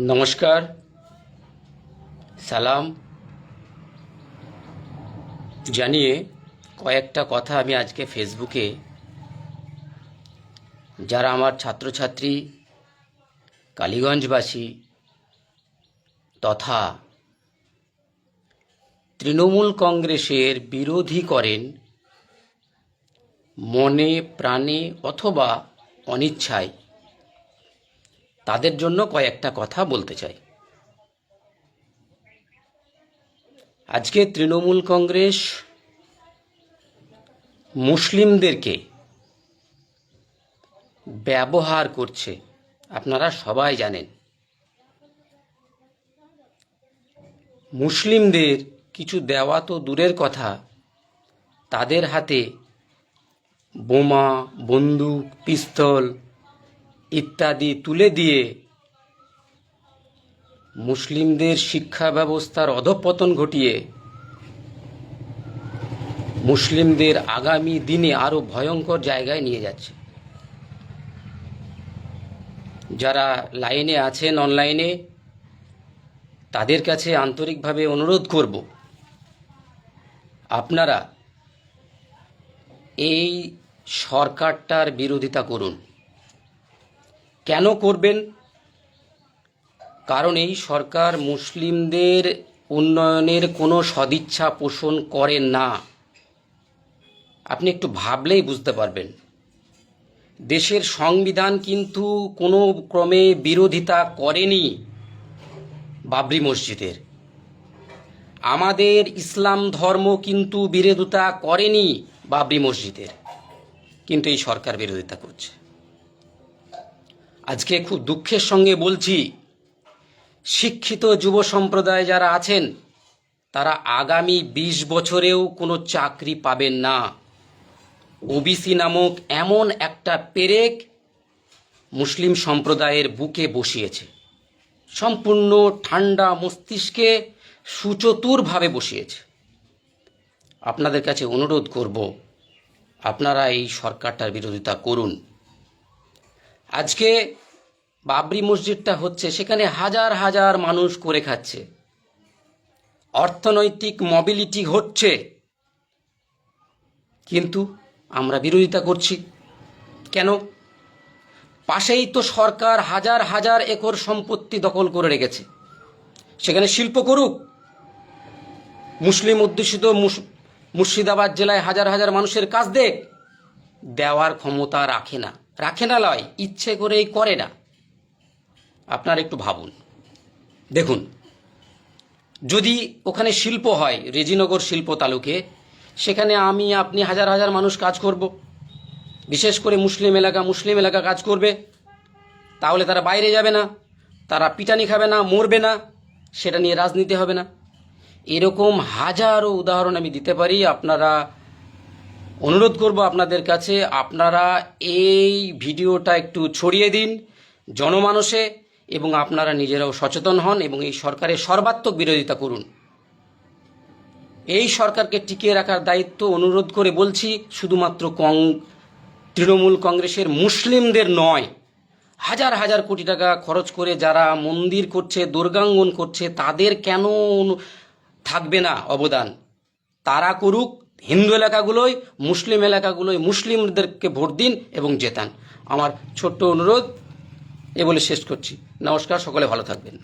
নমস্কার, সালাম জানিয়ে কয়েকটা কথা আমি আজকে ফেসবুকে যারা আমার ছাত্রছাত্রী, কালীগঞ্জবাসী তথা তৃণমূল কংগ্রেসের বিরোধী করেন মনে প্রাণে অথবা অনিচ্ছায়, তাদের জন্য কয়েকটা কথা বলতে চাই। আজকে তৃণমূল কংগ্রেস মুসলিমদেরকে ব্যবহার করছে, আপনারা সবাই জানেন। মুসলিমদের কিছু দেওয়া তো দূরের কথা, তাদের হাতে বোমা, বন্দুক, পিস্তল ইত্যাদি তুলে দিয়ে মুসলিমদের শিক্ষা ব্যবস্থার অধঃপতন ঘটিয়ে মুসলিমদের আগামী দিনে আরো ভয়ঙ্কর জায়গায় নিয়ে যাচ্ছে। যারা লাইনে আছেন, অনলাইনে, তাদের কাছে আন্তরিকভাবে অনুরোধ করব, আপনারা এই সরকারটার বিরোধিতা করুন। কেন করবেন? কারণ এই সরকার মুসলিমদের উন্নয়নের কোনো সদিচ্ছা পোষণ করেন না। আপনি একটু ভাবলেই বুঝতে পারবেন। দেশের সংবিধান কিন্তু কোনো ক্রমে বিরোধিতা করেনি বাবরি মসজিদের। আমাদের ইসলাম ধর্ম কিন্তু বিরোধিতা করেনি বাবরি মসজিদের, কিন্তু এই সরকার বিরোধিতা করছে। আজকে খুব দুঃখের সঙ্গে বলছি, শিক্ষিত যুব সম্প্রদায় যারা আছেন, তারা আগামী 20 বছরেও কোনো চাকরি পাবেন না। ওবিসি নামক এমন একটা পেরেক মুসলিম সম্প্রদায়ের বুকে বসিয়েছে, সম্পূর্ণ ঠান্ডা মস্তিষ্কে সুচতুরভাবে বসিয়েছে। আপনাদের কাছে অনুরোধ করব, আপনারা এই সরকারটার বিরোধিতা করুন। আজকে বাবরি মসজিদটা হচ্ছে, সেখানে হাজার হাজার মানুষ করে খাচ্ছে, অর্থনৈতিক মোবিলিটি হচ্ছে, কিন্তু আমরা বিরোধিতা করছি কেন? পাশেই তো সরকার হাজার হাজার একর সম্পত্তি দখল করে রেখেছে, সেখানে শিল্প করুক। মুসলিম অধ্যুষিত মুর্শিদাবাদ জেলায় হাজার হাজার মানুষের কাজ দেওয়ার ক্ষমতা রাখে না লয়, ইচ্ছে করেই করে না। আপনারা একটু ভাবুন, দেখুন, যদি ওখানে শিল্প হয়, রেজিনগর শিল্প তালুকে, সেখানে আমি আপনি হাজার হাজার মানুষ কাজ করব, বিশেষ করে মুসলিম এলাকা কাজ করবে। তাহলে তারা বাইরে যাবে না, তারা পিটানি খাবে না, মরবে না, সেটা নিয়ে রাজনীতি হবে না। এরকম হাজারো উদাহরণ আমি দিতে পারি। আপনারা, অনুরোধ করব আপনাদের কাছে, আপনারা এই ভিডিওটা একটু ছড়িয়ে দিন জনমানসে, এবং আপনারা নিজেরাও সচেতন হন এবং এই সরকারের সর্বাত্মক বিরোধিতা করুন। এই সরকারকে টিকিয়ে রাখার দায়িত্ব, অনুরোধ করে বলছি, শুধুমাত্র তৃণমূল কংগ্রেসের মুসলিমদের নয়, হাজার হাজার কোটি টাকা খরচ করে যারা মন্দির করছে, দুর্গাঙ্গন করছে, তাদের কেন থাকবে না অবদান? তারা করুক। হিন্দু এলাকাগুলোয়, মুসলিম এলাকাগুলোয় মুসলিমদেরকে ভোট দিন এবং জেতান। আমার ছোট্ট অনুরোধ এ বলে শেষ করছি। নমস্কার, সকলে ভালো থাকবেন।